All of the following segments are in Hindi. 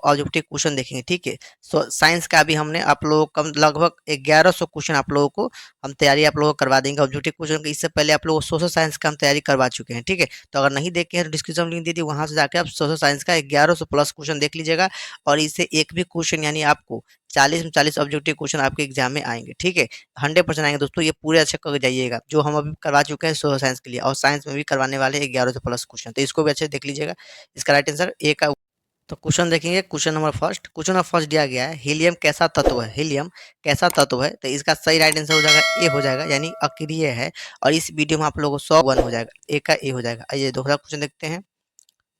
ऑब्जेक्टिव क्वेश्चन देखेंगे, ठीक है। सो साइंस का भी हमने आप लोगों को लगभग 1100 क्वेश्चन आप लोगों को हम तैयारी आप लोगों को करवा देंगे ऑब्जेक्टिव क्वेश्चन की। इससे पहले आप लोगों को सोशल साइंस का हम तैयारी करवा चुके हैं, ठीक है। तो अगर नहीं देखे हैं तो डिस्क्रिप्शन लिंक दे दी, वहाँ से जाकर आप सोशल साइंस का 1100 प्लस क्वेश्चन देख लीजिएगा। और इससे एक भी क्वेश्चन यानी आपको 40 में 40 ऑब्जेक्टिव क्वेश्चन आपके एग्जाम में आएंगे, ठीक है। 100% आएंगे दोस्तों, ये पूरे अच्छे करके जाइएगा, जो हम अभी करवा चुके हैं सोशल साइंस के लिए, और साइंस में भी करवाने वाले 1100 प्लस क्वेश्चन, तो इसको भी अच्छे से देख लीजिएगा। इसका राइट आंसर ए का। तो क्वेश्चन देखेंगे, question number first. Question number first दिया गया है, हीलियम कैसा तत्व है। हीलियम कैसा तत्व है, तो इसका सही राइट आंसर हो जाएगा ए हो जाएगा, यानी अक्रिय है। और इस वीडियो में आप लोगों को 100 वन हो जाएगा, ए का ए हो जाएगा। आइए दूसरा क्वेश्चन देखते हैं।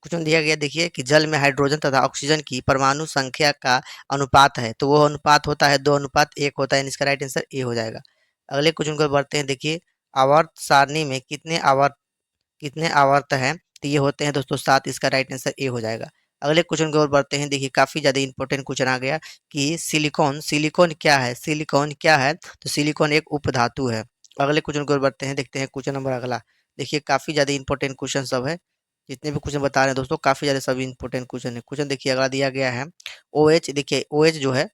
क्वेश्चन दिया गया, देखिए कि जल में हाइड्रोजन तथा ऑक्सीजन की परमाणु संख्या का अनुपात है, तो वो अनुपात होता है 2:1 होता है, इसका राइट आंसर ए हो जाएगा। अगले क्वेश्चन को बढ़ते हैं। देखिए आवर्त सारणी में कितने आवर्त हैं, तो ये होते हैं दोस्तों 7, इसका राइट आंसर ए हो जाएगा। अगले क्वेश्चन की ओर बढ़ते हैं। देखिए काफी ज्यादा इंपॉर्टेंट क्वेश्चन आ गया कि सिलिकॉन क्या है। सिलिकॉन क्या है, तो सिलिकॉन एक उपधातु है। अगले क्वेश्चन की ओर बढ़ते हैं, देखते हैं क्वेश्चन नंबर अगला। देखिए काफी ज्यादा इंपॉर्टेंट क्वेश्चन सब है, जितने भी क्वेश्चन बता रहे हैं दोस्तों काफी ज्यादा सभी इंपॉर्टेंट क्वेश्चन है। क्वेश्चन देखिए अगला दिया गया है, OH। देखिए OH जो है,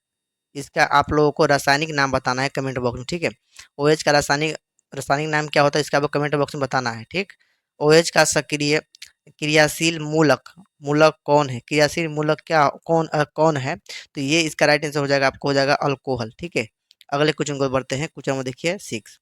इसका आप लोगों को रासायनिक नाम बताना है कमेंट बॉक्स में, ठीक है। OH का रासायनिक रासायनिक नाम क्या होता है, इसका आपको कमेंट बॉक्स में बताना है, ठीक। OH का सक्रिय क्रियाशील मूलक मूलक कौन है, क्रियाशील मूलक क्या कौन है, तो ये इसका राइट आंसर हो जाएगा, आपको हो जाएगा अल्कोहल, ठीक है। अगले क्वेश्चन को बढ़ते हैं। क्वेश्चन में देखिए 6।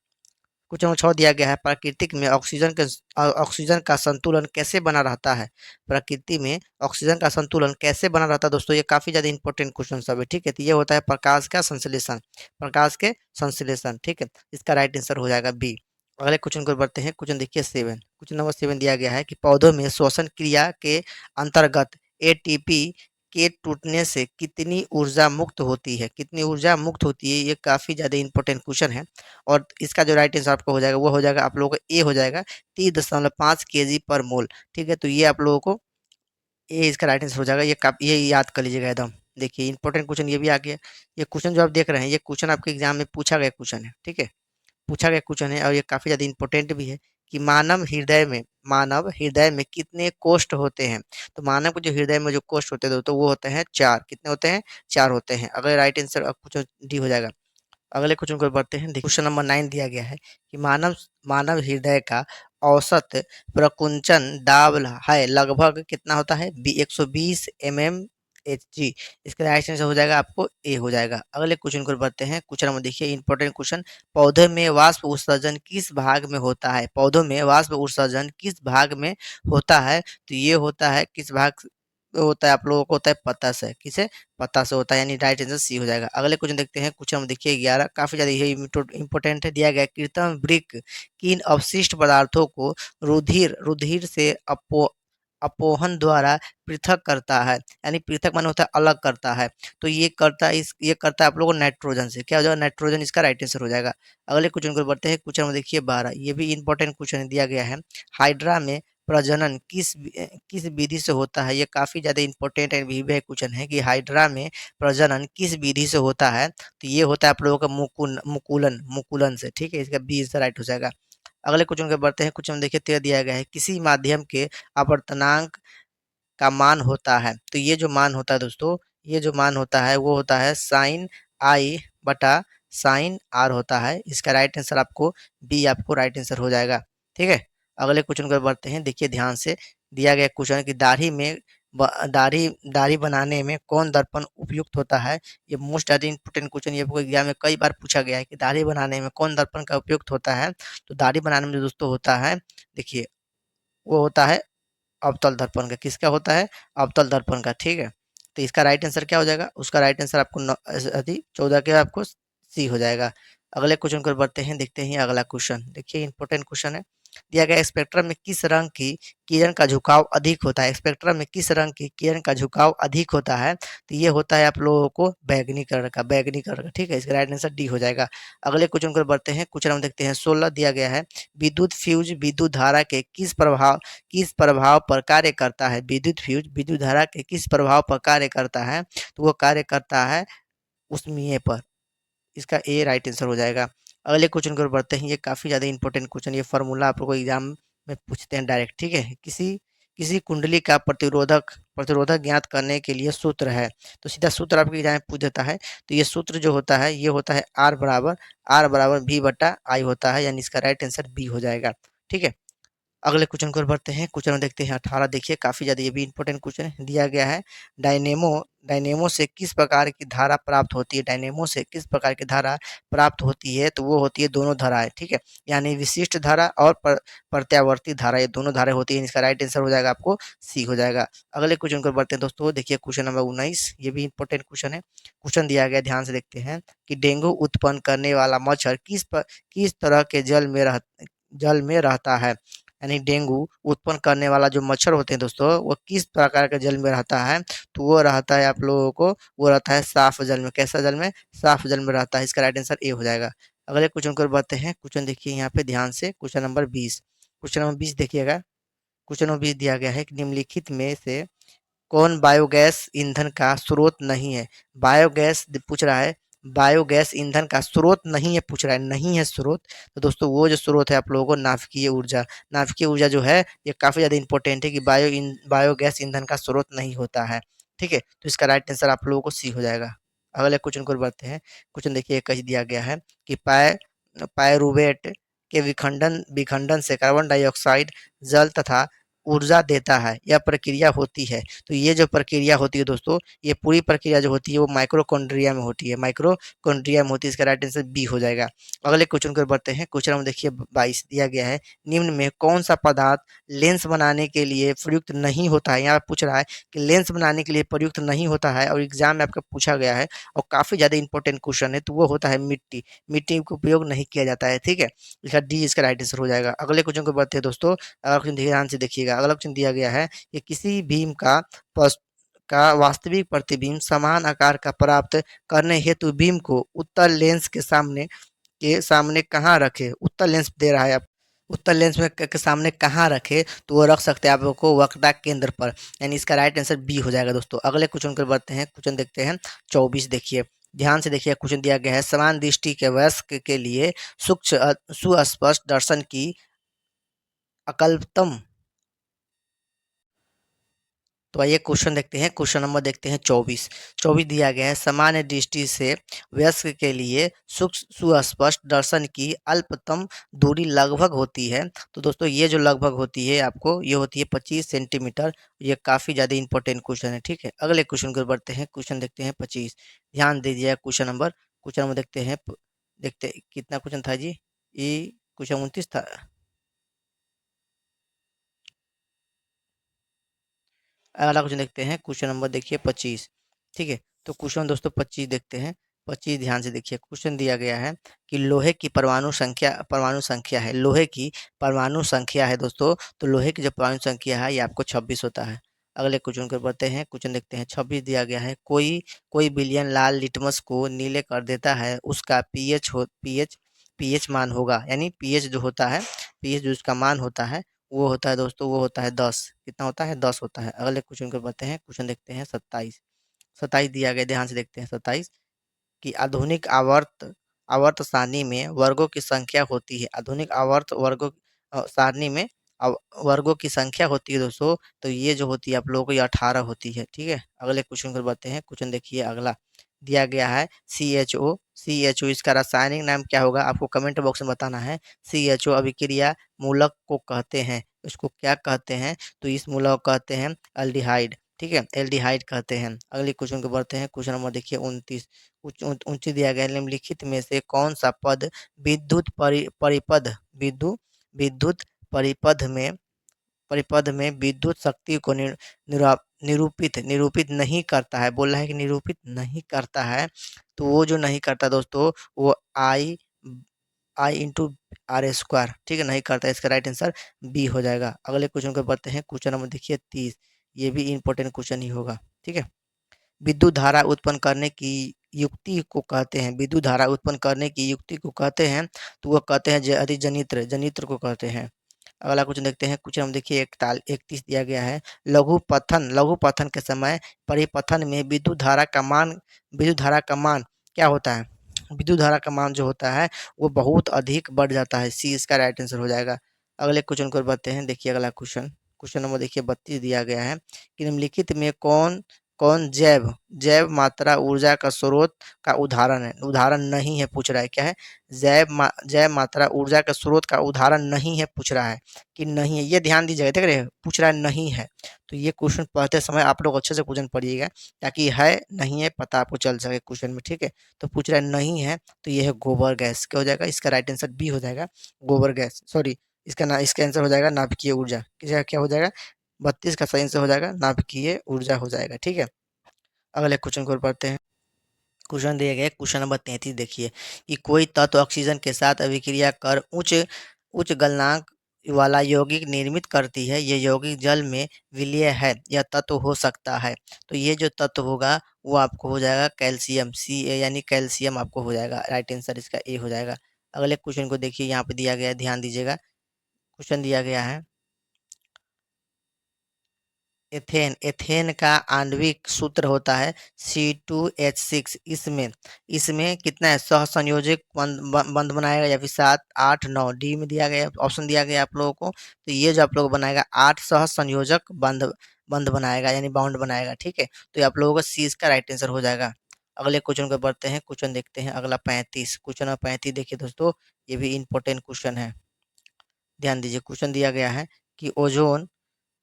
कुछ नंबर 6 दिया गया है, प्राकृतिक में ऑक्सीजन का संतुलन कैसे बना रहता है। प्रकृति में ऑक्सीजन का संतुलन कैसे बना रहता है दोस्तों, ये काफी ज्यादा इंपॉर्टेंट क्वेश्चन सब है, ठीक है। तो ये होता है प्रकाश का संश्लेषण, ठीक है। इसका राइट आंसर हो जाएगा बी। अगले क्वेश्चन को बढ़ते हैं। क्वेश्चन देखिए 7। क्वेश्चन नंबर 7 दिया गया है कि पौधों में श्वसन क्रिया के अंतर्गत एटीपी के टूटने से कितनी ऊर्जा मुक्त होती है। कितनी ऊर्जा मुक्त होती है, ये काफी ज्यादा इंपॉर्टेंट क्वेश्चन है। और इसका जो राइट आंसर आपको हो जाएगा वो हो जाएगा आप लोगों को ए हो जाएगा, 30.5 केजी पर मोल, ठीक है। तो ये आप लोगों को ए इसका राइट आंसर हो जाएगा। ये याद कर लीजिएगा एकदम। देखिए इंपॉर्टेंट क्वेश्चन ये भी आ गया। ये क्वेश्चन जो आप देख रहे हैं, ये क्वेश्चन आपके एग्जाम में पूछा गया क्वेश्चन है, ठीक है। पूछा गया क्वेश्चन है, और ये काफी ज्यादा इंपॉर्टेंट भी है कि मानव हृदय में कितने कोष्ठ होते हैं। तो मानव के जो हृदय में जो कोष्ठ होते हैं तो वो होते हैं 4। कितने होते हैं, 4 होते हैं। अगर राइट आंसर क्वेश्चन डी हो जाएगा। अगले क्वेश्चन को बढ़ते हैं। क्वेश्चन नंबर 9 दिया गया है कि मानव हृदय का औसत प्रकुंचन दाब है लगभग कितना होता है, 120 mmHg। इसका राइट आंसर हो जाएगा आपको ए हो जाएगा। अगले क्वेश्चन को बढ़ते हैं। क्वेश्चन नंबर देखिए इंपॉर्टेंट क्वेश्चन, पौधे में वाष्प उत्सर्जन किस भाग में होता है। पौधों में वाष्प उत्सर्जन किस भाग में होता है, तो ये होता है किस भाग होता है, आप लोगों को होता है पता से। किसे, पता से होता है, यानी राइट आंसर सी हो जाएगा। अगले क्वेश्चन देखते हैं। क्वेश्चन हम देखिए 11, काफी ज्यादा ये इंपॉर्टेंट है। दिया गया कृत्रिम वृक्क किन अवशिष्ट पदार्थों को रुधिर रुधिर से अपोहन द्वारा पृथक करता है, यानी पृथक माने होता है अलग करता है। तो ये करता है आप लोगों को नाइट्रोजन से। क्या हो जाएगा, नाइट्रोजन, इसका राइट आंसर हो जाएगा। अगले क्वेश्चन को बढ़ते हैं। क्वेश्चन में देखिए 12, ये भी इंपॉर्टेंट क्वेश्चन दिया गया है, हाइड्रा में प्रजनन किस विधि से होता है। ये काफी ज्यादा इंपॉर्टेंट एंड विवेक क्वेश्चन है कि हाइड्रा में प्रजनन किस विधि से होता है, तो ये होता है आप लोगों का मुकुलन मुकुलन से, ठीक है। इसका बी इसका राइट हो जाएगा। अगले क्वेश्चन के बढ़ते हैं। क्वेश्चन देखिए 13 दिया गया है, किसी माध्यम के आवर्तनांक का मान होता है। तो ये जो मान होता है दोस्तों, ये जो मान होता है वो होता है साइन आई बटा साइन आर होता है। इसका राइट आंसर आपको बी आपको राइट आंसर हो जाएगा, ठीक है। अगले क्वेश्चन को बढ़ते हैं। देखिए ध्यान से, दिया गया क्वेश्चन है कि दाढ़ी दाढ़ी बनाने में कौन दर्पण उपयुक्त होता है। ये मोस्ट ज्यादा इंपोर्टेंट क्वेश्चन, ये आपको एग्जाम में कई बार पूछा गया है कि दाढ़ी बनाने में कौन दर्पण का उपयुक्त होता है। तो दाढ़ी बनाने में जो दोस्तों होता है, देखिए वो होता है अवतल दर्पण का। किसका होता है, अवतल दर्पण का, ठीक है। तो इसका राइट आंसर क्या हो जाएगा, उसका राइट आंसर आपको 14 के आपको सी हो जाएगा। अगले क्वेश्चन को बढ़ते हैं। देखते हैं अगला क्वेश्चन, देखिए इंपॉर्टेंट क्वेश्चन है। दिया गया स्पेक्ट्रम में किस रंग की किरण का झुकाव अधिक होता है। स्पेक्ट्रम में किस रंग की किरण का झुकाव अधिक होता है, तो ये होता है आप लोगों को बैगनी कलर का, ठीक है। इसका राइट आंसर डी हो जाएगा। अगले क्वेश्चन को बढ़ते हैं। क्वेश्चन हम देखते हैं 16 दिया गया है, विद्युत फ्यूज विद्युत धारा के किस प्रभाव पर कार्य करता है। विद्युत फ्यूज विद्युत धारा के किस प्रभाव पर कार्य करता है, तो वो कार्य करता है उष्मीय पर। इसका ए राइट आंसर हो जाएगा। अगले क्वेश्चन की ओर बढ़ते हैं। ये काफी ज्यादा इंपॉर्टेंट क्वेश्चन, ये फॉर्मूला आप लोगों को एग्जाम में पूछते हैं डायरेक्ट, ठीक है। किसी कुंडली का प्रतिरोधक प्रतिरोधक ज्ञात करने के लिए सूत्र है। तो सीधा सूत्र आपके एग्जाम में पूछ देता है। तो ये सूत्र जो होता है ये होता है आर बराबर वी बटा आई होता है, यानी इसका राइट आंसर बी हो जाएगा। ठीक है, अगले क्वेश्चन की ओर बढ़ते हैं। क्वेश्चन में देखते हैं 18, देखिए काफ़ी ज़्यादा ये भी इंपॉर्टेंट क्वेश्चन दिया गया है। डायनेमो डायनेमो से किस प्रकार की धारा प्राप्त होती है? डायनेमो से किस प्रकार की धारा प्राप्त होती है? तो वो होती है दोनों धाराएं। ठीक है, यानी विशिष्ट धारा और प्रत्यावर्ती धारा, ये दोनों धाराएं होती है। इसका राइट आंसर हो जाएगा आपको सी हो जाएगा। अगले क्वेश्चन की ओर बढ़ते हैं दोस्तों, देखिए क्वेश्चन नंबर 19, ये भी इंपॉर्टेंट क्वेश्चन है। क्वेश्चन दिया गया, ध्यान से देखते हैं कि डेंगू उत्पन्न करने वाला मच्छर किस तरह के जल में रहता है? यानी डेंगू उत्पन्न करने वाला जो मच्छर होते हैं दोस्तों, वो किस प्रकार के जल में रहता है? तो वो रहता है आप लोगों को, वो रहता है साफ जल में। कैसा जल में? साफ जल में रहता है। इसका राइट आंसर ए हो जाएगा। अगले क्वेश्चन को बढ़ते हैं। क्वेश्चन देखिए यहाँ पे ध्यान से, क्वेश्चन नंबर 20। क्वेश्चन नंबर 20 देखिएगा। क्वेश्चन नंबर 20 दिया गया है कि निम्नलिखित में से कौन बायोगैस ईंधन का स्रोत नहीं है? बायोगैस पूछ रहा है, बायोगैस ईंधन का स्रोत नहीं है पूछ रहा है, नहीं है स्रोत। तो दोस्तों वो जो स्रोत है आप लोगों को नाभिकीय ऊर्जा, नाभिकीय ऊर्जा जो है ये काफ़ी ज़्यादा इंपॉर्टेंट है कि बायोगैस ईंधन का स्रोत नहीं होता है। ठीक है, तो इसका राइट आंसर आप लोगों को सी हो जाएगा। अगले क्वेश्चन को बढ़ते हैं। क्वेश्चन देखिए कही दिया गया है कि पायरूवेट के विखंडन विखंडन से कार्बन डाइऑक्साइड जल तथा ऊर्जा देता है, यह प्रक्रिया होती है। तो ये जो प्रक्रिया होती है दोस्तों, ये पूरी प्रक्रिया जो होती है वो माइक्रोकॉन्ड्रिया में होती है, माइक्रोकॉन्ड्रिया में होती है। इसका राइट आंसर बी हो जाएगा। अगले क्वेश्चन को बढ़ते हैं। क्वेश्चन में देखिए 22 दिया गया है, निम्न में कौन सा पदार्थ लेंस बनाने के लिए प्रयुक्त नहीं होता है? यहाँ पूछ रहा है कि लेंस बनाने के लिए प्रयुक्त नहीं होता है और एग्जाम में आपका पूछा गया है और काफ़ी ज़्यादा इंपॉर्टेंट क्वेश्चन है, तो वो होता है मिट्टी। मिट्टी का उपयोग नहीं किया जाता है। ठीक है, इसका डी इसका राइट आंसर हो जाएगा। अगले क्वेश्चन को बढ़ते हैं दोस्तों। अगला क्वेश्चन ध्यान से देखिएगा। अगला क्वेश्चन दिया गया है कि किसी बीम का वास्तविक प्रतिबिंब समान आकार का प्राप्त करने हेतु बीम को उत्तल लेंस के सामने कहाँ रखे? उत्तल लेंस दे रहा है आप, उत्तल लेंस में के सामने कहाँ रखे? तो वो रख सकते हैं आप लोग को वक्रता केंद्र पर, यानी इसका राइट आंसर बी हो जाएगा दोस्तों। अगले क्वेश्चन पर बढ़ते हैं। क्वेश्चन देखते हैं 24, देखिए ध्यान से देखिए। क्वेश्चन दिया गया है, समान दृष्टि के वयस्क के लिए सूक्ष्म सुस्पष्ट दर्शन की अकल्पतम। तो आइए क्वेश्चन देखते हैं। क्वेश्चन नंबर देखते हैं 24। 24 दिया गया है, सामान्य दृष्टि से वयस्क के लिए सूक्ष्म सुस्पष्ट दर्शन की अल्पतम दूरी लगभग होती है। तो दोस्तों ये जो लगभग होती है आपको, ये होती है 25 सेंटीमीटर। ये काफ़ी ज़्यादा इंपॉर्टेंट क्वेश्चन है। ठीक है, अगले क्वेश्चन को बढ़ते हैं। क्वेश्चन देखते हैं 25, ध्यान दीजिए। क्वेश्चन नंबर देखते हैं। देखते कितना क्वेश्चन था जी? ये क्वेश्चन 29 था। अगला क्वेश्चन देखते हैं। क्वेश्चन नंबर देखिए 25। ठीक है, तो क्वेश्चन दोस्तों 25 देखते हैं। 25 ध्यान से देखिए। क्वेश्चन दिया गया है कि लोहे की परमाणु संख्या है, लोहे की परमाणु संख्या है दोस्तों। तो लोहे की जो परमाणु संख्या है ये आपको 26 होता है। अगले क्वेश्चन को बढ़ते हैं। क्वेश्चन देखते हैं 26 दिया गया है, कोई कोई बिलियन लाल लिटमस को नीले कर देता है, उसका पीएच मान होगा। यानी पीएच जो होता है, पीएच जो उसका मान होता है वो होता है दोस्तों, वो होता है 10। कितना होता है? 10 होता है। अगले क्वेश्चन को बढ़ते हैं। क्वेश्चन देखते हैं 27। 27 दिया गया, ध्यान से देखते हैं 27 कि आधुनिक आवर्त सारणी में वर्गों की संख्या होती है। आधुनिक आवर्त सारणी में वर्गों की संख्या होती है दोस्तों। तो ये जो होती है आप लोगों को ये 18 होती है। ठीक है, अगले क्वेश्चन को बढ़ते हैं। क्वेश्चन देखिए अगला दिया गया है सी एच ओ, इसका रासायनिक नाम क्या होगा? आपको कमेंट बॉक्स में बताना है। सी एच ओ अभिक्रिया मूलक को कहते हैं, इसको क्या कहते हैं? तो इस मूलक को कहते हैं एल्डिहाइड। ठीक है, एल्डिहाइड कहते हैं। अगले क्वेश्चन को बढ़ते हैं। क्वेश्चन नंबर देखिए 29। 29 दिया गया है, निम्नलिखित में से कौन सा पद विद्युत विद्युत परिपथ में परिपथ में विद्युत शक्ति को निरूपित निरूपित नहीं करता है? बोल रहा है कि निरूपित नहीं करता है। तो वो जो नहीं करता दोस्तों, वो आई इंटू आर स्क्वायर, ठीक है, नहीं करता है। इसका राइट आंसर बी हो जाएगा। अगले क्वेश्चन को बढ़ते हैं। क्वेश्चन नंबर देखिए 30, ये भी इंपॉर्टेंट क्वेश्चन ही होगा। ठीक है, विद्युत धारा उत्पन्न करने की युक्ति को कहते हैं, विद्युत धारा उत्पन्न करने की युक्ति को कहते हैं। तो वो कहते हैं जनित्र जनित्र को कहते हैं। अगला क्वेश्चन देखते हैं। क्वेश्चन हम देखिए 31 दिया गया है, लघु पथन के समय परिपथन में विद्युत धारा का मान क्या होता है? विद्युत धारा का मान जो होता है वो बहुत अधिक बढ़ जाता है। सी इसका राइट आंसर हो जाएगा। अगले क्वेश्चन को बढ़ते हैं। देखिए अगला क्वेश्चन क्वेश्चन नंबर देखिए 32 दिया गया है कि निम्नलिखित में कौन कौन जैव जैव मात्रा ऊर्जा का स्रोत का उदाहरण है। उदाहरण नहीं है पूछ रहा है, क्या है, जैव मात्रा ऊर्जा का स्रोत का उदाहरण नहीं है पूछ रहा है कि नहीं है, ये ध्यान दीजिएगा, देख रहे हैं पूछ रहा है नहीं है। तो ये क्वेश्चन पढ़ते समय आप लोग अच्छे से क्वेश्चन पढ़िएगा ताकि है नहीं है पता आपको चल सके क्वेश्चन में, ठीक है। तो पूछ रहा है नहीं है, तो ये है गोबर गैस, क्या हो जाएगा, इसका राइट आंसर बी हो जाएगा, गोबर गैस, सॉरी, इसका आंसर हो जाएगा नाभिकीय ऊर्जा, क्या हो जाएगा, 32 का सही आंसर हो जाएगा नाभिकीय ऊर्जा हो जाएगा, ठीक है। अगले क्वेश्चन को पढ़ते हैं। क्वेश्चन दिए गए क्वेश्चन नंबर 33 देखिए कि कोई तत्व ऑक्सीजन के साथ अभिक्रिया कर उच्च उच्च गलनांक वाला यौगिक निर्मित करती है, ये यौगिक जल में विलीय है, यह तत्व हो सकता है। तो ये जो तत्व होगा वो आपको हो जाएगा कैल्शियम, Ca यानी कैल्शियम आपको हो जाएगा, राइट आंसर इसका ए हो जाएगा। अगले क्वेश्चन को देखिए, यहाँ पे दिया गया है, ध्यान दीजिएगा, क्वेश्चन दिया गया है एथेन का आणविक सूत्र होता है C2H6। इसमें इसमें कितना है, सहसंयोजक बंध बनाएगा या फिर 7 8 9, डी में दिया गया ऑप्शन दिया गया आप लोगों को। तो ये जो आप लोग बनाएगा 8 सहसंयोजक बंध बंध बनाएगा यानी बाउंड बनाएगा, ठीक है। तो ये आप लोगों का सी इसका राइट आंसर हो जाएगा। अगले क्वेश्चन को बढ़ते हैं, क्वेश्चन देखते हैं अगला 35, क्वेश्चन नंबर 35 देखिए दोस्तों, ये भी इंपॉर्टेंट क्वेश्चन है, ध्यान दीजिए। क्वेश्चन दिया गया है कि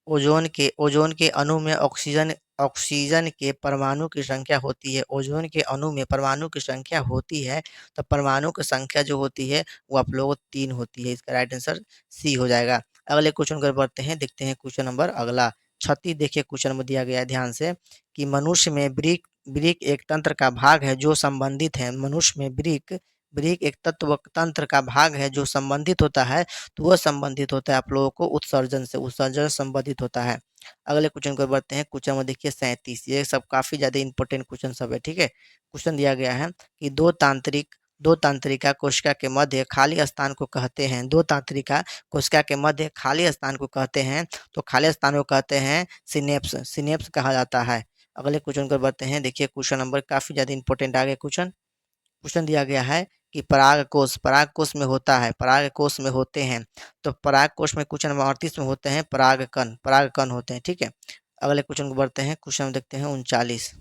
ओजोन के अणु में ऑक्सीजन ऑक्सीजन के परमाणु की संख्या होती है, ओजोन के अणु में परमाणु की संख्या होती है, तो परमाणु की संख्या जो होती है वो आप लोगों को 3 होती है, इसका राइट आंसर सी हो जाएगा। अगले क्वेश्चन को बढ़ते हैं, देखते हैं क्वेश्चन नंबर अगला 36 देखिए, क्वेश्चन नंबर दिया गया है ध्यान से कि मनुष्य में ब्रिक ब्रिक एक तंत्र का भाग है जो संबंधित है, मनुष्य में ब्रिक ब्रिक एक तत्व तंत्र का भाग है जो संबंधित होता है, तो वह संबंधित होता है आप लोगों को उत्सर्जन से, उत्सर्जन संबंधित होता है। अगले क्वेश्चन को बढ़ते हैं, क्वेश्चन में देखिए 37, ये सब काफी ज्यादा इंपॉर्टेंट क्वेश्चन सब है, ठीक है। क्वेश्चन दिया गया है कि दो तांत्रिका कोशिका के मध्य खाली स्थान को कहते हैं, दो तांत्रिका कोशिका के मध्य खाली स्थान को कहते हैं, तो खाली स्थान को कहते हैं सिनेप्स, सिनेप्स कहा जाता है। अगले क्वेश्चन को बढ़ते हैं, देखिए क्वेश्चन नंबर काफी ज्यादा इंपॉर्टेंट आ गया क्वेश्चन। क्वेश्चन दिया गया है कि परागकोश में होता है, परागकोश में होते हैं, तो परागकोश में क्वेश्चन नंबर 38 में होते हैं परागकण होते हैं, ठीक है। अगले क्वेश्चन को बढ़ते हैं, क्वेश्चन देखते हैं 39,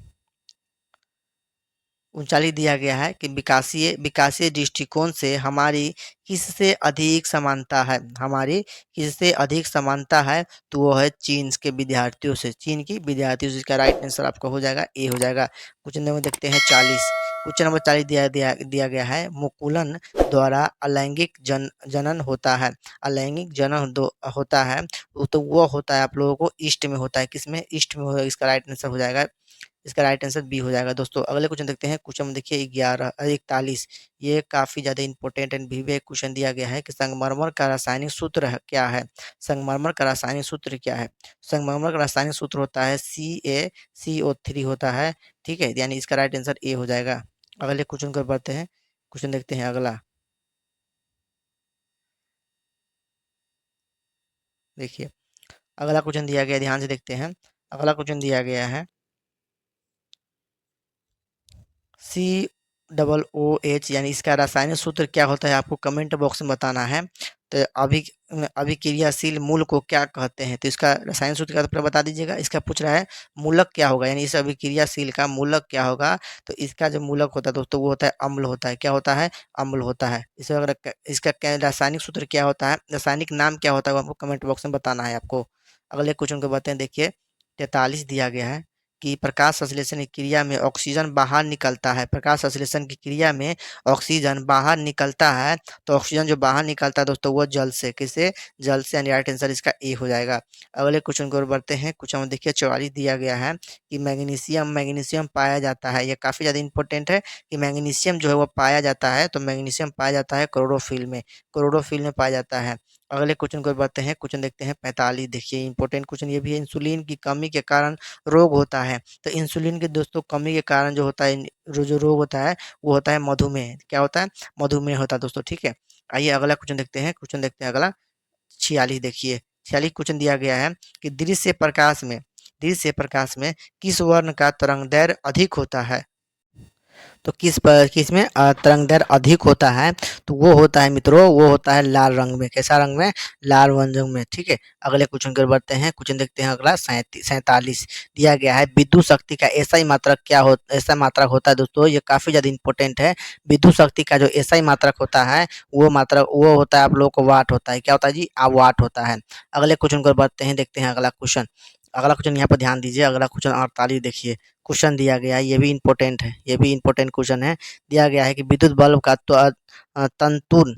39 दिया गया है कि विकासीय विकासीय दृष्टिकोण से हमारी किससे अधिक समानता है, हमारी किससे अधिक समानता है, तो वो है चीन के विद्यार्थियों से, चीन की विद्यार्थियों से, इसका राइट आंसर आपका हो जाएगा ए हो जाएगा। क्वेश्चन नंबर देखते हैं 40, क्वेश्चन नंबर 40 दिया गया है मुकुलन द्वारा अलैंगिक जनन होता है, अलैंगिक जनन होता है, तो वो होता है आप लोगों को ईस्ट में होता है, किसमें, ईस्ट में होगा, इसका राइट आंसर हो जाएगा, इसका राइट आंसर बी हो जाएगा। दोस्तों अगले क्वेश्चन देखते हैं, क्वेश्चन देखिए 41, ये काफी ज्यादा इंपॉर्टेंट एंड विवेक क्वेश्चन दिया गया है कि संगमरमर का रासायनिक सूत्र क्या है, संगमरमर का रासायनिक सूत्र क्या है, संगमरमर का रासायनिक सूत्र होता है CaCO3 होता है, ठीक है, यानी इसका राइट आंसर ए हो जाएगा। अगले क्वेश्चन को बढ़ते हैं, क्वेश्चन देखते हैं अगला, देखिए अगला क्वेश्चन दिया गया, ध्यान से देखते हैं, अगला क्वेश्चन दिया गया है COOH यानी इसका रासायनिक सूत्र क्या होता है, आपको कमेंट बॉक्स में बताना है। तो अभिक्रियाशील मूल को क्या कहते हैं, तो इसका रासायनिक सूत्र का तो बता दीजिएगा। इसका पूछ रहा है मूलक क्या होगा, यानी इस अभिक्रियाशील का मूलक क्या होगा, तो इसका जो मूलक होता है दोस्तों वो होता है अम्ल होता है, क्या होता है, अम्ल होता है। इसे अगर इसका रासायनिक सूत्र क्या होता है, रासायनिक नाम क्या होता है, वो आपको कमेंट बॉक्स में बताना है आपको। अगले क्वेश्चन को बताते हैं, देखिए 43 दिया गया है कि प्रकाश संश्लेषण की क्रिया में ऑक्सीजन बाहर निकलता है, प्रकाश संश्लेषण की क्रिया में ऑक्सीजन बाहर निकलता है, तो ऑक्सीजन जो बाहर निकलता है दोस्तों वो जल से, किससे, जल से, यानी राइट आंसर इसका ए हो जाएगा। अगले क्वेश्चन को बढ़ते हैं, क्वेश्चन में देखिए 44 दिया गया है कि मैग्नीशियम मैग्नीशियम पाया जाता है, ये काफी ज्यादा इंपॉर्टेंट है कि मैग्नीशियम जो है वो पाया जाता है, तो मैग्नीशियम पाया जाता है क्लोरोफिल में पाया जाता है। अगले क्वेश्चन को बढ़ते हैं, क्वेश्चन देखते हैं 45, देखिए इंपॉर्टेंट क्वेश्चन ये भी है, इंसुलिन की कमी के कारण रोग होता है, तो इंसुलिन के दोस्तों कमी के कारण जो होता है, जो रोग होता है वो होता है मधुमेह, क्या होता है, मधुमेह होता है दोस्तों, ठीक है। आइए अगला क्वेश्चन देखते हैं, क्वेश्चन देखते हैं अगला 46, देखिए 46 क्वेश्चन दिया गया है कि दृश्य प्रकाश में किस वर्ण का तरंग दैर्घ्य अधिक होता है, तो किस में तरंग दैर्ध्य अधिक होता है, तो वो होता है मित्रों, वो होता है लाल रंग में। कैसा रंग में? लाल रंग में, ठीक है। अगले क्वेश्चन की ओर बढ़ते हैं। क्वेश्चन देखते हैं अगला 47 दिया गया है, विद्युत शक्ति का एसआई मात्रक क्या हो, ऐसा मात्रक होता है दोस्तों, ये काफी ज्यादा इंपॉर्टेंट है। विद्युत शक्ति का जो एसआई मात्रक होता है वो मात्रक वो होता है आप लोगों को वाट होता है। क्या होता है जी? वाट होता है। अगले क्वेश्चन को बढ़ते हैं, देखते हैं अगला क्वेश्चन। अगला क्वेश्चन यहाँ पर ध्यान दीजिए, अगला क्वेश्चन 48 देखिए। क्वेश्चन दिया गया है, ये भी इंपॉर्टेंट है, ये भी इंपॉर्टेंट क्वेश्चन है। दिया गया है कि विद्युत बल्ब का तो तंतुन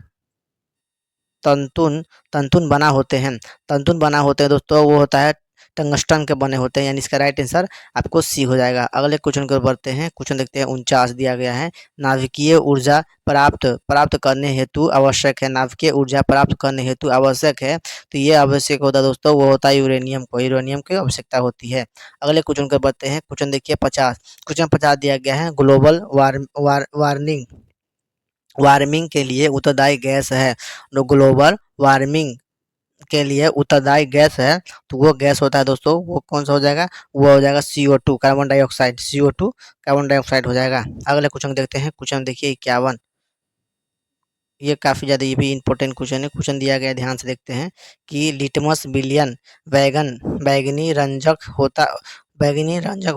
तंतुन तंतुन बना होते हैं, तंतुन बना होते हैं दोस्तों, वो होता है टंगस्टन के बने होते हैं, यानी इसका राइट आंसर आपको सी हो जाएगा। अगले क्वेश्चन की ओर बढ़ते हैं। क्वेश्चन देखते हैं 49 दिया गया है, नाभिकीय ऊर्जा प्राप्त प्राप्त करने हेतु आवश्यक है, नाभिकीय ऊर्जा प्राप्त करने हेतु आवश्यक है, तो ये आवश्यक होता है दोस्तों, वो होता है यूरेनियम को, यूरेनियम की आवश्यकता होती है। अगले क्वेश्चन की ओर बढ़ते हैं। क्वेश्चन देखिए 50, क्वेश्चन 50 दिया गया है, ग्लोबल वार्मिंग वार्मिंग के लिए उत्तरदायी गैस है, जो ग्लोबल वार्मिंग के लिए उत्तरदायी गैस है, तो वो गैस होता है दोस्तों, वो कौन सा हो जाएगा? वो हो जाएगा CO2, carbon dioxide. CO2 carbon dioxide हो जाएगा। अगले क्वेश्चन देखते हैं। क्वेश्चन देखिए 51, ये काफ़ी ज़्यादा, ये भी इंपॉर्टेंट क्वेश्चन है। क्वेश्चन दिया गया है, ध्यान से देखते हैं कि लिटमस बिलियन बैगन बैगनी रंजक होता बैगनी रंजक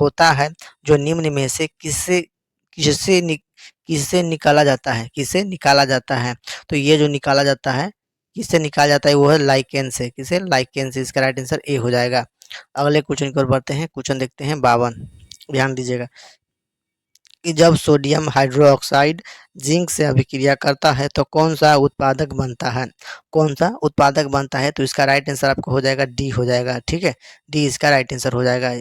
होता है, जो निम्न में से किससे किससे नि, किससे निकाला जाता है, किससे निकाला जाता है? तो ये जो निकाला जाता है, किससे निकाला जाता है, वो है लाइकेन से। किसे? लाइकेन से। इसका राइट आंसर ए हो जाएगा। अगले क्वेश्चन की ओर बढ़ते हैं। क्वेश्चन देखते हैं 52, ध्यान दीजिएगा कि जब सोडियम हाइड्रोक्साइड जिंक से अभिक्रिया करता है तो कौन सा उत्पादक बनता है? कौन सा उत्पादक बनता है? तो इसका राइट आंसर आपको हो जाएगा डी हो जाएगा, ठीक है। डी इसका राइट आंसर हो जाएगा,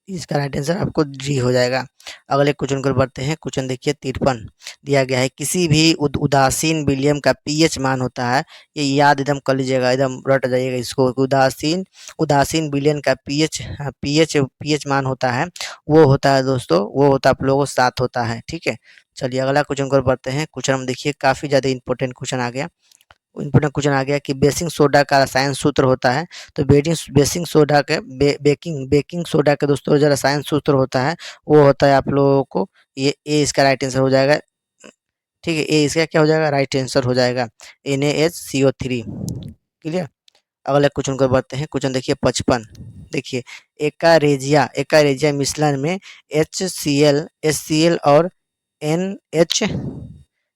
इसका राइट आंसर आपको डी हो जाएगा। अगले क्वेश्चन को बढ़ते हैं। क्वेश्चन देखिए 53 दिया गया है, किसी भी उदासीन विलियम का पीएच मान होता है, ये याद एकदम कर लीजिएगा, एकदम रट जाइएगा इसको। उदासीन उदासीन विलियन का पीएच पीएच पीएच मान होता है, वो होता है दोस्तों, वो होता है आप लोगों को 7 होता है, ठीक है। चलिए अगला क्वेश्चन को बढ़ते हैं। क्वेश्चन हम देखिए काफी ज्यादा इंपॉर्टेंट क्वेश्चन आ गया। इम्पोर्टेंट क्वेश्चन आ गया कि बेसिंग सोडा का रसायन सूत्र होता है, तो बेसिंग सोडा के बेकिंग सोडा के दोस्तों जो रसायन सूत्र होता है, वो होता है आप लोगों को, ये ए इसका राइट आंसर हो जाएगा, ठीक है। ए इसका क्या हो जाएगा? राइट आंसर हो जाएगा NaHCO3। क्लियर। अगले क्वेश्चन को बढ़ते हैं। क्वेश्चन देखिए 55, देखिए एकारेजिया मिश्रण में HCl और NH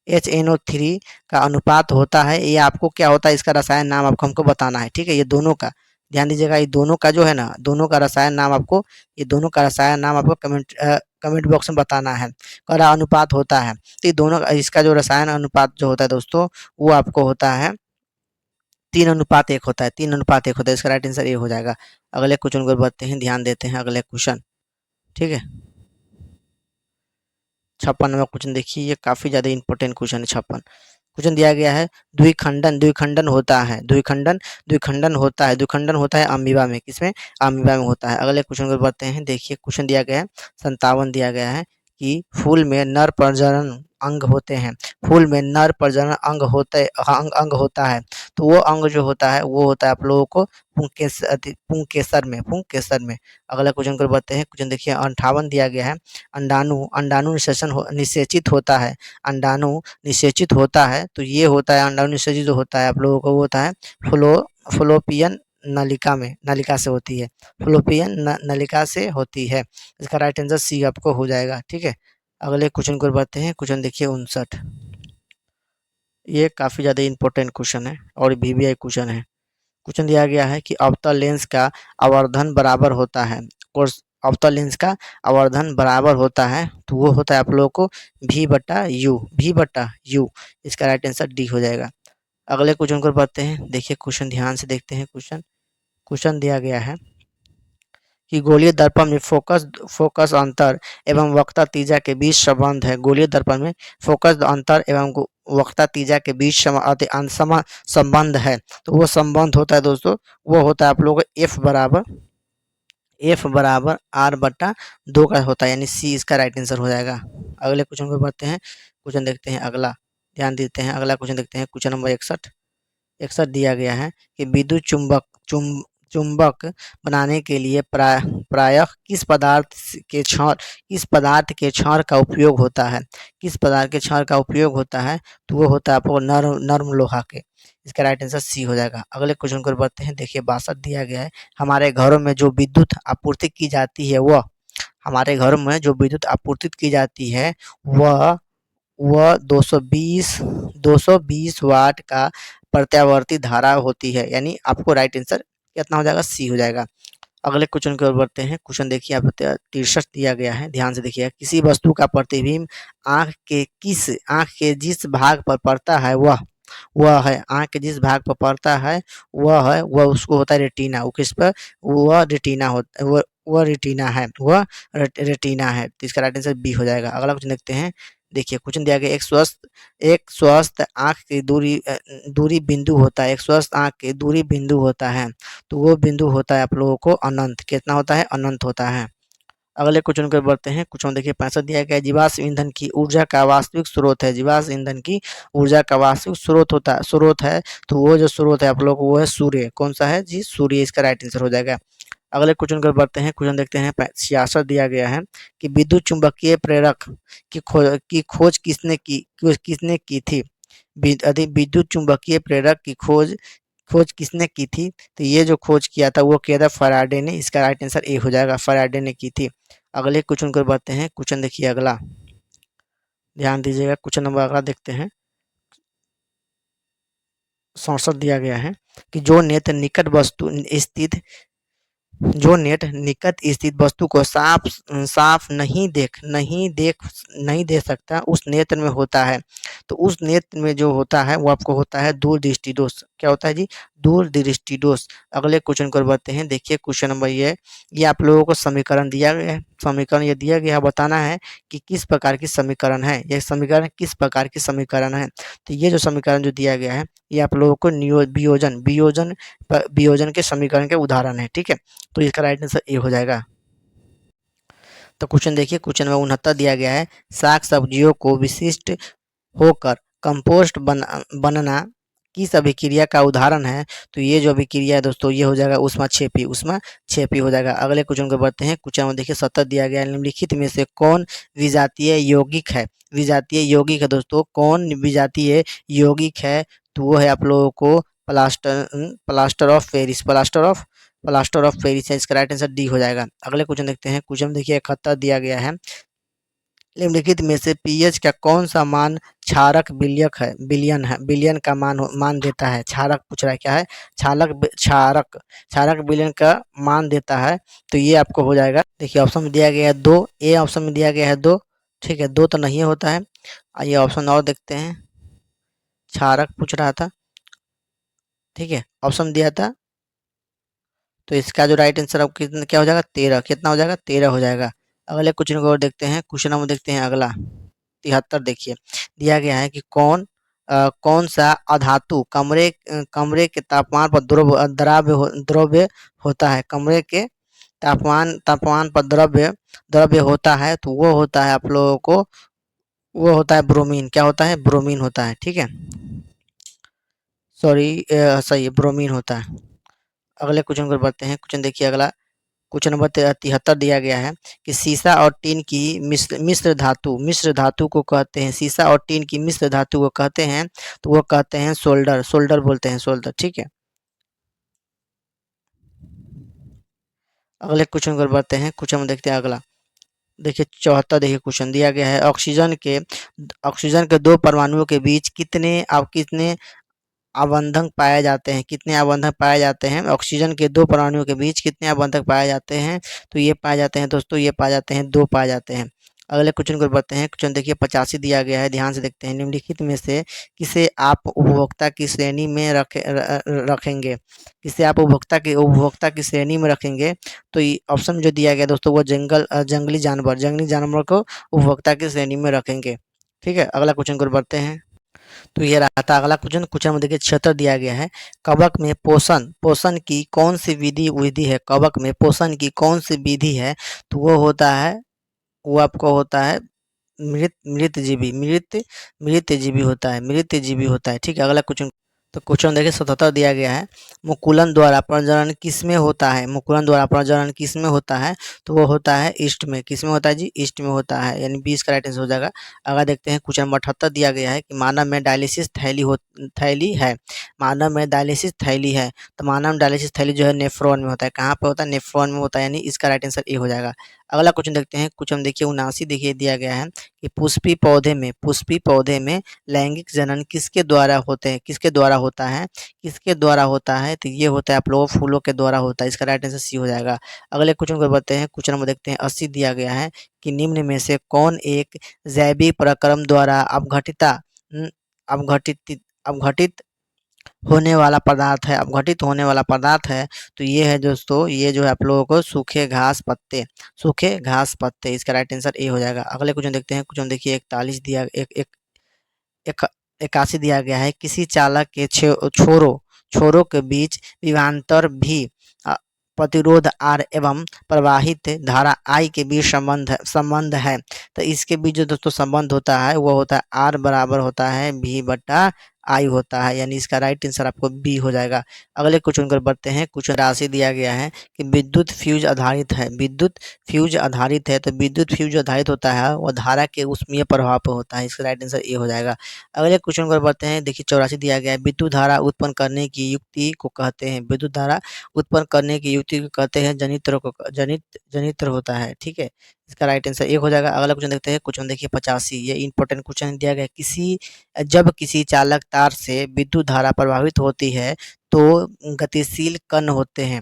NO3 का अनुपात होता है, ये आपको क्या होता है, इसका रसायन नाम आपको हमको बताना है, ठीक है। ये दोनों का ध्यान दीजिएगा, ये दोनों का जो है ना, दोनों का रसायन नाम आपको, ये दोनों का रसायन नाम आपको कमेंट बॉक्स में बताना है। कड़ा अनुपात होता है, तो ये दोनों इसका जो रसायन अनुपात जो होता है दोस्तों, वो आपको होता है 3:1 होता है, 3:1 होता है। इसका राइट आंसर ये हो जाएगा। अगले क्वेश्चन को बढ़ते हैं, ध्यान देते हैं अगले क्वेश्चन, ठीक है। 56वां क्वेश्चन देखिए, ये काफी ज्यादा इंपॉर्टेंट क्वेश्चन है। 56 क्वेश्चन दिया गया है, द्विखंडन होता है, द्विखंडन होता है अमीबा में, किसमें? अमीबा में होता है। अगले क्वेश्चन को बढ़ते हैं। देखिए क्वेश्चन दिया गया है 57 दिया गया है कि फूल में नर प्रजनन अंग होते हैं, फूल में नर प्रजनन अंग होता है, तो वो अंग जो होता है वो होता है आप लोगों को पुंकेसर में। अगला क्वेश्चन को बढ़ते हैं। क्वेश्चन देखिए 58 दिया गया है, अंडाणु निषेचित होता है, अंडाणु निषेचित होता है, तो ये होता है अंडाणु निषेचित जो होता है आप लोगों को, वो होता है फ्लोपियन नलिका से होती है, फ्लोपियन नलिका से होती है। इसका राइट आंसर सी आपको हो जाएगा, ठीक है। अगले क्वेश्चन को बढ़ते हैं। क्वेश्चन देखिए 59, ये काफी ज्यादा इंपॉर्टेंट क्वेश्चन है और VVI क्वेश्चन है। क्वेश्चन दिया गया है कि अवतल लेंस का आवर्धन बराबर होता है, कोर्स अवतल लेंस का आवर्धन बराबर होता है, तो वो होता है आप लोगों को V/U। इसका राइट आंसर डी हो जाएगा। अगले क्वेश्चन को बढ़ते हैं। देखिए क्वेश्चन ध्यान से देखते हैं। क्वेश्चन क्वेश्चन दिया गया है कि गोलीय दर्पण में फोकस अंतर एवं वक्रता तीजा के बीच संबंध है, गोलीय दर्पण में फोकस अंतर एवं वक्रता तीजा के बीच संबंध है, तो वो संबंध होता है दोस्तों, वो होता है आप लोगों को F/R/2 का होता है, यानी सी इसका राइट आंसर हो जाएगा। अगले क्वेश्चन को बढ़ते हैं। क्वेश्चन देखते हैं अगला, ध्यान देते हैं। अगला क्वेश्चन देखते हैं। क्वेश्चन नंबर 61 दिया गया है कि विद्युत चुंबक बनाने के लिए प्रायः किस पदार्थ के क्षौर का उपयोग होता है? किस पदार्थ के क्षौर का उपयोग होता है? तो वो होता है आपको नर्म नर्म लोहा के। इसका राइट आंसर सी हो जाएगा। अगले क्वेश्चन को बढ़ते हैं। देखिए 62 दिया गया है, हमारे घरों में जो विद्युत आपूर्ति की जाती है वह हमारे घरों में जो विद्युत आपूर्ति की जाती है वह 220 वाट का प्रत्यावर्ती धारा होती है। यानी आपको राइट आंसर कितना हो जाएगा? सी हो जाएगा। अगले क्वेश्चन की ओर बढ़ते हैं। क्वेश्चन देखिए आप 63 दिया गया है, ध्यान से देखिए। किसी वस्तु का प्रतिबिंब आँख के जिस भाग पर पड़ता है वह है आँख के जिस भाग पर पड़ता है वह उसको होता है रेटिना। वो किस पर? वह रेटिना होता वह रेटिना है, वह रेटिना है। तो इसका राइट आंसर बी हो जाएगा। अगला क्वेश्चन देखते हैं। देखिए क्वेश्चन दिया गया, एक स्वस्थ आँख की दूरी बिंदु होता है। एक स्वस्थ आँख की दूरी बिंदु होता है, तो वो बिंदु होता है आप लोगों को अनंत। कितना होता है? अनंत होता है। अगले क्वेश्चन को बढ़ते हैं। क्वेश्चन देखिए 65 दिया गया है, जीवाश्म ईंधन की ऊर्जा का वास्तविक स्रोत है। जीवाश्म ईंधन की ऊर्जा का वास्तविक स्रोत है, तो वो जो स्रोत है आप लोग वो है सूर्य। कौन सा है जी? सूर्य। इसका राइट आंसर हो जाएगा। अगले क्वेश्चन को बढ़ते हैं। क्वेश्चन देखते हैं 66 दिया गया है कि विद्युत चुंबकीय प्रेरक की खोज किसने की थी? विद्युत चुंबकीय प्रेरक की खोज खोज किसने की थी? तो ये जो खोज किया था वो किया था फैराडे ने। इसका राइट आंसर ए हो जाएगा, फैराडे ने की थी। अगले क्वेश्चन को बढ़ते हैं। क्वेश्चन देखिए अगला, ध्यान दीजिएगा। क्वेश्चन नंबर अगला देखते हैं। 67 दिया गया है कि जो नेट निकट स्थित वस्तु को साफ नहीं देख सकता उस नेत्र में होता है। तो उस नेत्र में जो होता है वो आपको होता है दूरदृष्टि दोष। क्या होता है जी? दूरदृष्टि दोष। अगले क्वेश्चन को बढ़ते हैं। देखिए क्वेश्चन नंबर ये आप लोगों को समीकरण दिया गया है। समीकरण ये दिया गया है, बताना है कि किस प्रकार की समीकरण है। यह समीकरण किस प्रकार की समीकरण है? तो ये जो समीकरण जो दिया गया है ये आप लोगों को वियोजन के समीकरण के उदाहरण है। ठीक है, तो इसका राइट आंसर ए हो जाएगा। तो क्वेश्चन देखिए, क्वेश्चन नंबर 69 दिया गया है, साग सब्जियों को विशिष्ट होकर कंपोस्ट बनना किस अभिक्रिया का उदाहरण है? तो ये जो अभिक्रिया है दोस्तों ये हो जाएगा उष्मा क्षेपी हो जाएगा। अगले क्वेश्चन को बढ़ते हैं। क्वेश्चन में देखिए 70 दिया गया है, निम्नलिखित में से कौन विजातीय यौगिक है? विजातीय यौगिक है दोस्तों, कौन विजातीय यौगिक है? तो वो है आप लोगों को प्लास्टर ऑफ पेरिस है। इसका राइट आंसर डी हो जाएगा। अगले क्वेश्चन देखते हैं। क्वेश्चन देखिए 71 दिया गया है, निम्नलिखित में से पीएच का कौन सा मान क्षारक बिलियन का मान देता है? क्षारक पूछ रहा है, क्या है? क्षारक बिलियन का मान देता है। तो ये आपको हो जाएगा। देखिए ऑप्शन में दिया गया है 2, ए ऑप्शन में दिया गया है 2। ठीक है, 2 तो नहीं होता है। आइए ऑप्शन और देखते हैं। क्षारक पूछ रहा था, ठीक है, ऑप्शन दिया था। तो इसका जो राइट आंसर अब कितना क्या हो जाएगा? 13। कितना हो जाएगा? 13 हो जाएगा। अगले क्वेश्चन को और देखते हैं। क्वेश्चन हम देखते हैं अगला 73। देखिए दिया गया है कि कौन सा अधातु कमरे के तापमान पर द्रव्य होता है? कमरे के तापमान पर द्रव्य होता है, तो वो होता है आप लोगों को वो होता है ब्रोमीन। क्या होता है? ब्रोमीन होता है। ठीक है, सॉरी, सही है, ब्रोमीन होता है। अगले क्वेश्चन को बढ़ते हैं। क्वेश्चन देखिए अगला, क्वेश्चन नंबर 73 दिया गया है कि सीसा और टीन की मिश्र धातु को कहते हैं। सीसा और टीन की मिश्र धातु को कहते हैं, तो वो कहते हैं सोल्डर बोलते हैं, सोल्डर। ठीक है, अगले क्वेश्चन को बढ़ते हैं। क्वेश्चन में देखते हैं अगला। देखिए 74 देखिए क्वेश्चन दिया गया है, ऑक्सीजन के 2 परमाणुओं के बीच कितने आबंधक पाए जाते हैं? कितने आबंधक पाए जाते हैं? ऑक्सीजन के 2 परमाणुओं के बीच कितने आबंधक पाए जाते हैं? तो ये पाए जाते हैं दोस्तों, ये पाए जाते हैं 2 पाए जाते हैं। अगले क्वेश्चन को बढ़ते हैं। क्वेश्चन देखिए 85 दिया गया है, ध्यान से देखते हैं। निम्नलिखित में से किसे आप उपभोक्ता की श्रेणी में रखेंगे? किसे आप उपभोक्ता की श्रेणी में रखेंगे? तो ये ऑप्शन जो दिया गया दोस्तों वो जंगली जानवर को उपभोक्ता की श्रेणी में रखेंगे। ठीक है, अगला क्वेश्चन को बढ़ते हैं। तो ये रहा था अगला क्वेश्चन। क्वेश्चन में देखिए 76 दिया गया है, कवक में पोषण की कौन सी विधि है? कवक में पोषण की कौन सी विधि है? तो वो आपको होता है मृत जीवी होता है। ठीक है, अगला क्वेश्चन। तो क्वेश्चन देखिए 77 दिया गया है, मुकुलन द्वारा प्रजनन किसमें होता है? मुकुलन द्वारा प्रजनन किसमें होता है? तो वो होता है ईस्ट में। किसमें होता है जी? ईस्ट में होता है, यानी 20 का राइट आंसर हो जाएगा। अगर देखते हैं क्वेश्चन नंबर 78 दिया गया है कि मानव में डायलिसिस थैली है। मानव में डायलिसिस थैली है, तो मानव डायलिसिस थैली जो है नेफ्रॉन में होता है। कहाँ पे होता है? नेफ्रॉन में होता है, यानी इसका राइट आंसर ए हो जाएगा। अगला क्वेश्चन देखते हैं, क्वेश्चन देखिए 79 देखिए दिया गया है कि पुष्पी पौधे में लैंगिक जनन किसके द्वारा होते हैं? किसके द्वारा होता है? किसके द्वारा होता है? तो ये होता है आप लोगों फूलों के द्वारा होता है। इसका राइट आंसर सी हो जाएगा। अगले क्वेश्चन को बढ़ते हैं, क्वेश्चन नंबर देखते हैं 80 दिया गया है कि निम्न में से कौन एक जैविक प्रक्रम द्वारा अपघटित अपघटित होने वाला पदार्थ है? अपघटित होने वाला पदार्थ है, तो ये है दोस्तों, ये जो है आप लोगों को सूखे घास पत्ते। इसका राइट आंसर ए हो जाएगा। अगले क्वेश्चन देखते हैं, क्वेश्चन देखिए 41 दिया एक एक एक 81 दिया गया है, किसी चालक के छोरों के बीच विभवांतर भी अ, प्रतिरोध आर एवं प्रवाहित धारा आई के बीच संबंध है। तो इसके बीच जो दोस्तों संबंध होता है वो होता है आर बराबर होता है भी बटा आई होता है, यानी इसका राइट आंसर आपको बी हो जाएगा। अगले क्वेश्चन पर बढ़ते हैं, कुछ राशि दिया गया है कि विद्युत फ्यूज आधारित है। विद्युत फ्यूज आधारित है, तो विद्युत फ्यूज आधारित होता है वो धारा के ऊष्मीय प्रभाव पर होता है। इसका राइट आंसर ए हो जाएगा। अगले क्वेश्चन पर बढ़ते हैं, देखिए 84 दिया गया है, विद्युत धारा उत्पन्न करने की युक्ति को कहते हैं। विद्युत धारा उत्पन्न करने की युक्ति को कहते हैं जनित्र होता है, ठीक है। इसका राइट आंसर एक हो जाएगा। अगला क्वेश्चन देखते हैं, क्वेश्चन देखिए 85, ये इंपॉर्टेंट क्वेश्चन दिया गया है, जब किसी चालक तार से विद्युत धारा प्रभावित होती है तो गतिशील कण होते हैं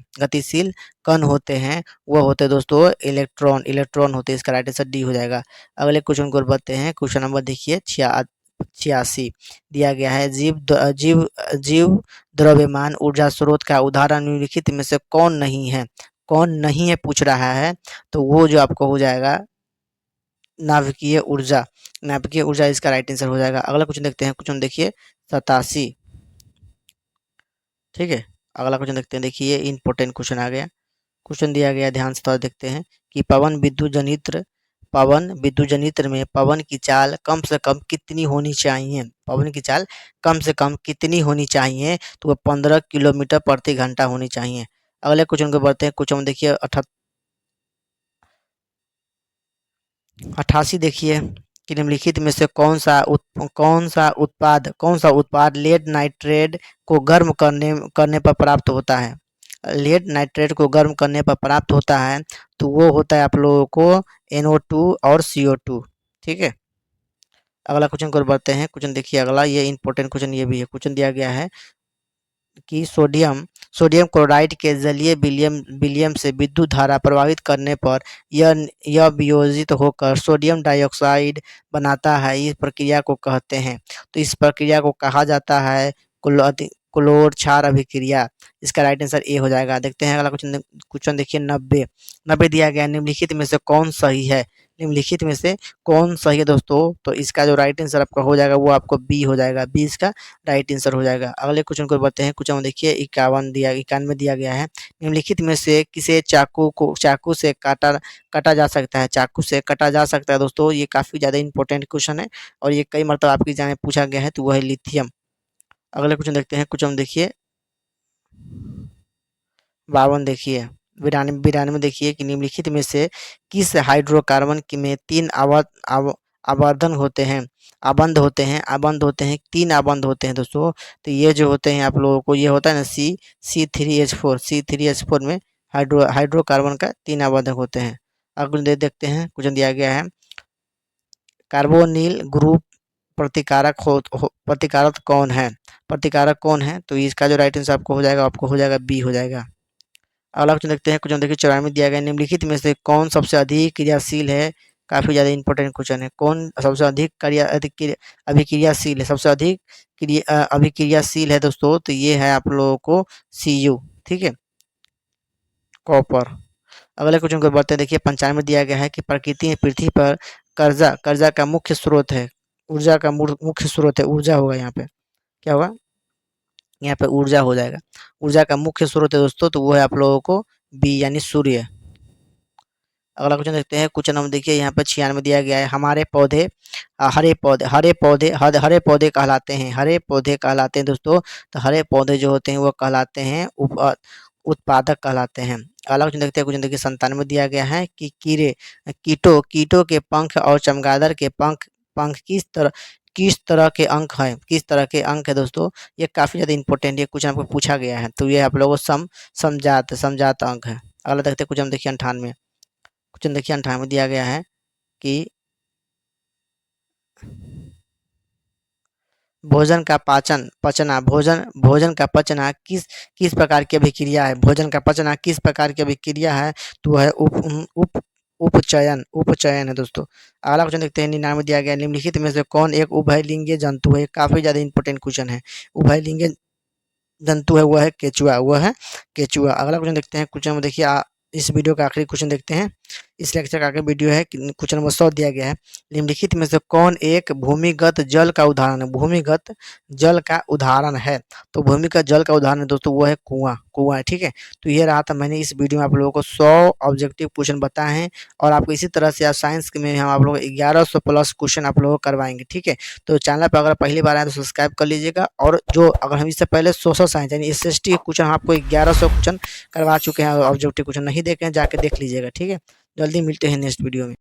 वो होते हैं दोस्तों इलेक्ट्रॉन होते हैं। इसका राइट आंसर डी हो जाएगा। अगले क्वेश्चन को बढ़ते हैं, क्वेश्चन नंबर देखिए 86 दिया गया है, जीव द्रव्यमान ऊर्जा स्रोत का उदाहरण निम्नलिखित में से कौन नहीं है पूछ रहा है, तो वो जो आपको हो जाएगा नाभिकीय ऊर्जा इसका राइट आंसर हो जाएगा। अगला क्वेश्चन देखते हैं, क्वेश्चन देखिए 87, ठीक है। अगला क्वेश्चन देखते हैं, देखिए ये इंपॉर्टेंट क्वेश्चन आ गया। क्वेश्चन दिया गया, ध्यान से थोड़ा देखते हैं कि पवन विद्युत जनित्र में पवन की चाल कम से कम कितनी होनी चाहिए? पवन की चाल कम से कम कितनी होनी चाहिए? तो वो 15 किलोमीटर प्रति घंटा होनी चाहिए। अगले क्वेश्चन को बढ़ते हैं, क्वेश्चन देखिए 88 देखिए कि निम्नलिखित में से कौन सा उत्पाद लेड नाइट्रेट को गर्म करने पर प्राप्त होता है? लेड नाइट्रेट को गर्म करने पर प्राप्त होता है, तो वो होता है आप लोगों को NO2 और CO2, ठीक है। अगला क्वेश्चन को बढ़ते हैं, क्वेश्चन देखिए अगला, ये इंपॉर्टेंट क्वेश्चन ये भी है। क्वेश्चन दिया गया है कि सोडियम क्लोराइड के जलीय विलयन से विद्युत धारा प्रभावित करने पर यह वियोजित होकर सोडियम डाइऑक्साइड बनाता है। इस प्रक्रिया को कहते हैं, तो इस प्रक्रिया को कहा जाता है क्लोर क्षार अभिक्रिया। इसका राइट आंसर ए हो जाएगा। देखते हैं अगला क्वेश्चन, क्वेश्चन देखिए 90 दिया गया है, निम्नलिखित में से कौन सही है? निम्नलिखित में से कौन सही है दोस्तों? तो इसका जो राइट आंसर आपका हो जाएगा वो आपको बी हो जाएगा। बी इसका राइट आंसर हो जाएगा। अगले क्वेश्चन को बढ़ते हैं, क्वेश्चन देखिए 91 दिया गया है, निम्नलिखित में से किसे चाकू से काटा जा सकता है? चाकू से काटा जा सकता है दोस्तों, ये काफ़ी ज़्यादा इंपॉर्टेंट क्वेश्चन है और ये कई मरतबा आपकी एग्जाम में पूछा गया है, तो वह है लिथियम। अगले क्वेश्चन देखते हैं, क्वेश्चन देखिए 52 देखिए, 92 देखिए कि निम्नलिखित में से किस हाइड्रोकार्बन में 3 आवर्धन होते हैं? तीन आबंध होते हैं दोस्तों। तो ये जो होते हैं आप लोगों को, ये होता है ना C3H4 में हाइड्रोकार्बन का 3 आवर्धक होते हैं। अगले देखते हैं, क्वेश्चन दिया गया है, कार्बोनिल ग्रुप प्रतिकारक कौन है? तो इसका जो राइट आंसर आपको हो जाएगा बी हो जाएगा। अगला क्वेश्चन देखते हैं, क्वेश्चन देखिए 94 दिया गया है, निम्नलिखित में से कौन सबसे अधिक क्रियाशील है? काफ़ी ज़्यादा इंपॉर्टेंट क्वेश्चन है, कौन सबसे अधिक अभिक्रियाशील है? सबसे अधिक अभिक्रियाशील है दोस्तों, तो ये है आप लोगों को Cu, ठीक है, कॉपर। अगले क्वेश्चन को बढ़ते हैं, देखिए 95 दिया गया है कि प्रकृति में पृथ्वी पर कर्जा का मुख्य स्रोत है। ऊर्जा का मुख्य स्रोत है, ऊर्जा होगा यहाँ पे, क्या होगा? यहाँ पे ऊर्जा हो जाएगा। ऊर्जा का मुख्य स्रोत है दोस्तों, तो वो है आप लोगों को बी, यानी सूर्य। अगला क्वेश्चन देखते हैं। क्वेश्चन नंबर देखिए यहाँ पर 96 दिया गया है। हरे पौधे हरे पौधे कहलाते हैं, हरे पौधे कहलाते हैं दोस्तों। तो हरे पौधे जो होते हैं वो कहलाते हैं उत्पादक कहलाते हैं। अगला क्वेश्चन देखते हैं। क्वेश्चन देखिए 97 दिया गया है कि कीटों के पंख और चमगादड़ के पंख पंख किस तरह के अंक हैं, किस तरह के अंक है दोस्तों। ये काफ़ी ज़्यादा इंपॉर्टेंट, ये क्वेश्चन आपको पूछा गया है, तो ये आप लोगों को समझात अंक है। अगला देखते हैं क्वेश्चन देखिए 98। क्वेश्चन देखिए 98 दिया गया है कि भोजन का भोजन का पचना किस प्रकार की अभिक्रिया है। भोजन का पचना किस प्रकार की अभिक्रिया है, तो वह है उप उपचयन है दोस्तों। अगला क्वेश्चन देखते हैं। 99 दिया गया है, निम्नलिखित में से कौन एक उभयलिंगी जंतु है। काफी ज्यादा इंपॉर्टेंट क्वेश्चन है। उभयलिंगी जंतु है वह है केचुआ। अगला क्वेश्चन देखते हैं। क्वेश्चन में देखिए इस वीडियो का आखिरी क्वेश्चन देखते हैं। इस लेक्चर का आखिरी वीडियो है। क्वेश्चन नंबर 100 दिया गया है, निम्नलिखित में से कौन एक भूमिगत जल का उदाहरण है। भूमिगत जल का उदाहरण है, तो भूमिगत जल का उदाहरण दोस्तों वो है कुआं है, ठीक है। तो ये रहा था, मैंने इस वीडियो में आप लोगों को 100 ऑब्जेक्टिव क्वेश्चन बताए हैं, और आपको इसी तरह से साइंस में हम आप लोग 1100 प्लस क्वेश्चन आप लोगों को करवाएंगे, ठीक है। तो चैनल पर अगर पहली बार आए तो सब्सक्राइब कर लीजिएगा, और जो अगर हम इससे पहले सोशल साइंस यानी SST क्वेश्चन आपको 1100 क्वेश्चन करवा चुके हैं, ऑब्जेक्टिव क्वेश्चन नहीं देखे हैं जाके देख लीजिएगा, ठीक है। जल्दी मिलते हैं नेक्स्ट वीडियो में।